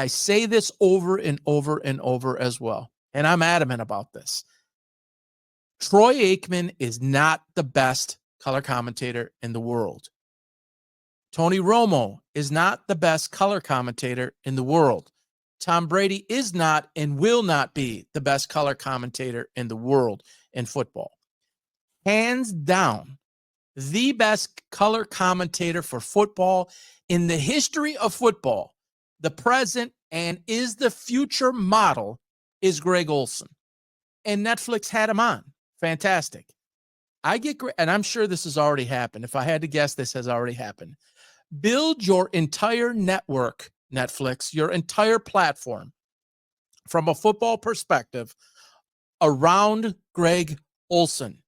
I say this over and over and over as well, and I'm adamant about this. Troy Aikman is not the best color commentator in the world. Tony Romo is not the best color commentator in the world. Tom Brady is not and will not be the best color commentator in the world in football. Hands down, the best color commentator for football in the history of football, the present and is the future model, is Greg Olsen. And Netflix had him on. Fantastic. And I'm sure this has already happened. If I had to guess, this has already happened. Build your entire network, Netflix, your entire platform from a football perspective around Greg Olsen.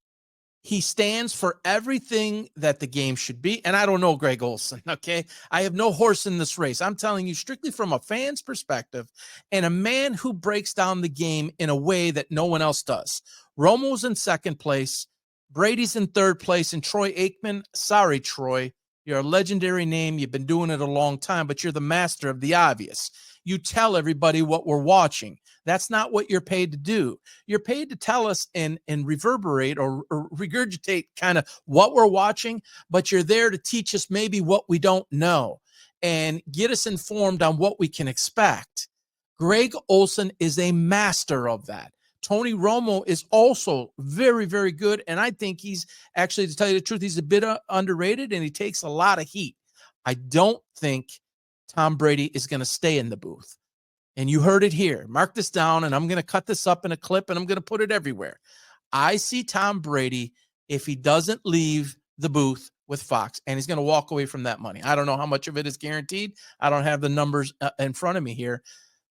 He stands for everything that the game should be. And I don't know Greg Olsen, okay? I have no horse in this race. I'm telling you strictly from a fan's perspective and a man who breaks down the game in a way that no one else does. Romo's in second place. Brady's in third place. And Troy Aikman, sorry, Troy, you're a legendary name. You've been doing it a long time, but you're the master of the obvious. You tell everybody what we're watching. That's not what you're paid to do. You're paid to tell us and reverberate or regurgitate kind of what we're watching, but you're there to teach us maybe what we don't know and get us informed on what we can expect. Greg Olsen is a master of that. Tony Romo is also very, very good, and I think he's actually, to tell you the truth, he's a bit underrated, and he takes a lot of heat. I don't think Tom Brady is going to stay in the booth. And you heard it here. Mark this down, and I'm going to cut this up in a clip, and I'm going to put it everywhere. I see Tom Brady, if he doesn't leave the booth with Fox, and he's going to walk away from that money. I don't know how much of it is guaranteed. I don't have the numbers in front of me here.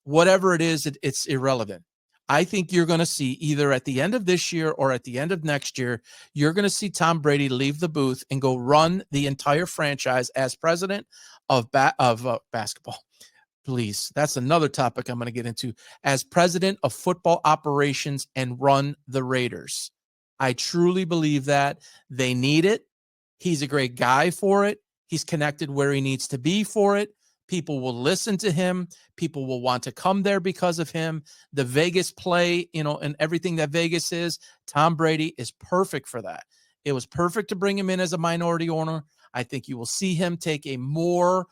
Whatever it is, it's irrelevant. I think you're going to see either at the end of this year or at the end of next year, you're going to see Tom Brady leave the booth and go run the entire franchise as president of basketball. Please, that's another topic I'm going to get into. As president of football operations and run the Raiders. I truly believe that. They need it. He's a great guy for it. He's connected where he needs to be for it. People will listen to him. People will want to come there because of him. The Vegas play, and everything that Vegas is, Tom Brady is perfect for that. It was perfect to bring him in as a minority owner. I think you will see him take a more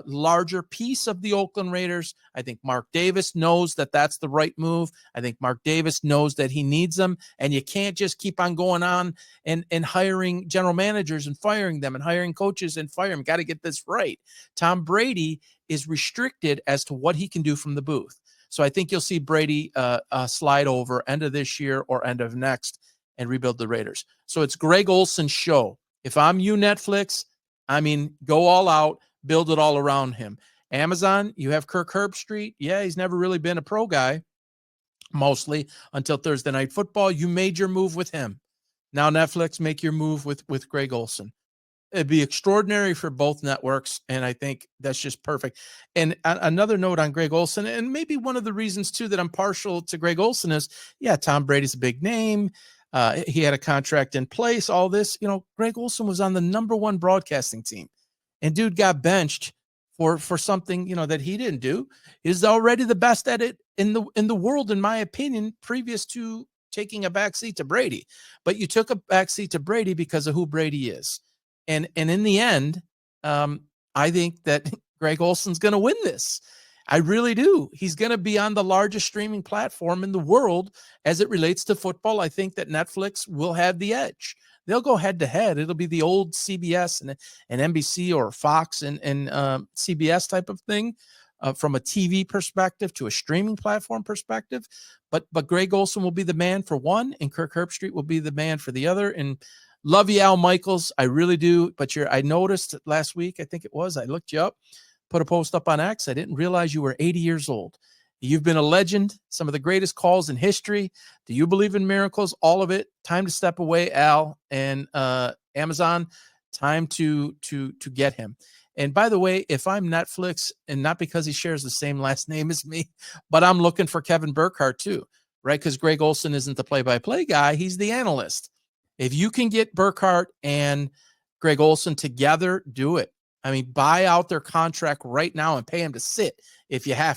larger piece of the Oakland Raiders. I think Mark Davis knows that that's the right move. I think Mark Davis knows that he needs them, and you can't just keep on going on and hiring general managers and firing them and hiring coaches and firing them. Got to get this right. Tom Brady is restricted as to what he can do from the booth. So I think you'll see Brady slide over end of this year or end of next and rebuild the Raiders. So it's Greg Olsen's show. If I'm you, Netflix, go all out. Build it all around him. Amazon, you have Kirk Herbstreit. Yeah, he's never really been a pro guy, mostly until Thursday Night Football. You made your move with him. Now Netflix, make your move with Greg Olsen. It'd be extraordinary for both networks, and I think that's just perfect. And another note on Greg Olsen, and maybe one of the reasons, too, that I'm partial to Greg Olsen is, yeah, Tom Brady's a big name. He had a contract in place, all this. Greg Olsen was on the #1 broadcasting team. And dude got benched for something, that he didn't do. He's already the best at it in the world, in my opinion, previous to taking a backseat to Brady. But you took a backseat to Brady because of who Brady is. And in the end, I think that Greg Olsen's going to win this. I really do. He's going to be on the largest streaming platform in the world as it relates to football. I think that Netflix will have the edge. They'll go head to head. It'll be the old CBS and NBC or Fox and CBS type of thing from a TV perspective to a streaming platform perspective. But Greg Olsen will be the man for one, and Kirk Herbstreit will be the man for the other. And love you, Al Michaels. I really do. But I noticed last week, I think it was, I looked you up, put a post up on X. I didn't realize you were 80 years old. You've been a legend, some of the greatest calls in history. Do you believe in miracles? All of it. Time to step away, Al, and Amazon. Time to get him. And by the way, if I'm Netflix, and not because he shares the same last name as me, but I'm looking for Kevin Burkhardt too, right? Because Greg Olsen isn't the play-by-play guy. He's the analyst. If you can get Burkhardt and Greg Olsen together, do it. Buy out their contract right now and pay him to sit if you have